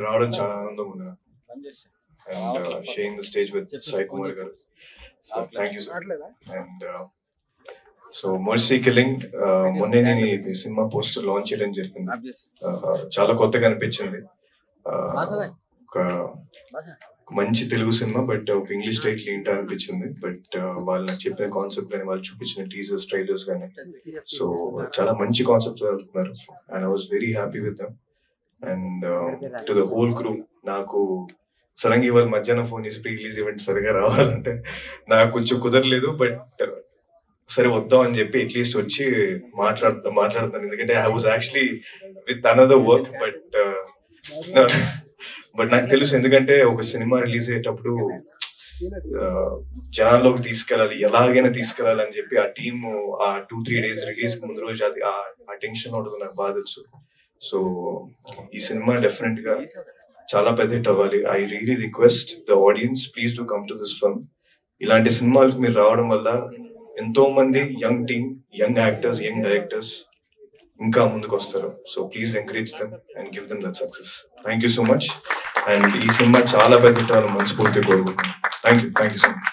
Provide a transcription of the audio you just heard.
రావడం చాలా ఆనందంగా ఉంది and sharing the stage with Sai Kumar గారు. So thank you sir. And so mercy killing మొన్నే నేను ఈ సినిమా పోస్టర్ లాంచ్ చేయడం జరిగింది. చాలా కొత్తగా అనిపించింది. ఒక మంచి తెలుగు సినిమా బట్ ఒక ఇంగ్లీష్ టైటిల్ ఏంటో అనిపించింది. బట్ వాళ్ళు నాకు చెప్పిన కాన్సెప్ట్ కానీ వాళ్ళు చూపించిన టీజర్స్ ట్రైలర్స్ కానీ సో చాలా మంచి కాన్సెప్ట్ వెళ్తున్నారు and I was very happy with them. And to the whole crew, నాకు సడన్ గా ఇవాళ మధ్యాహ్నం ఫోన్ చేసి ప్రీ రిలీజ్ ఈవెంట్ సరిగా రావాలంటే నాకు కొంచెం కుదరలేదు. బట్ సరే వద్దాం అని చెప్పి అట్లీస్ట్ వచ్చి మాట్లాడుతాను ఎందుకంటే I was actually with another work. But నాకు తెలుసు ఎందుకంటే ఒక సినిమా రిలీజ్ అయ్యేటప్పుడు జనాల్లోకి తీసుకెళ్ళాలి, ఎలాగైనా తీసుకెళ్ళాలి అని చెప్పి ఆ టీమ్ ఆ 2-3 days రిలీజ్ ముందు రోజు అది ఆ టెన్షన్ ఉంటుంది, నాకు బాగా తెలుసు. సో ఈ సినిమా డెఫినెట్ గా చాలా పెద్ద హిట్ అవ్వాలి. I really request the audience, please do come to this film. ఇలాంటి సినిమాలకు మీరు రావడం వల్ల ఎంతో మంది young team, young actors, young directors ఇంకా ముందుకు వస్తారు. So please encourage them and give them that success. Thank you so much. And ఈ సినిమా చాలా పెద్ద హిట్ అవ్వాలని మనస్ఫూర్తిగా కోరుకుంటున్నాను. Thank you so much.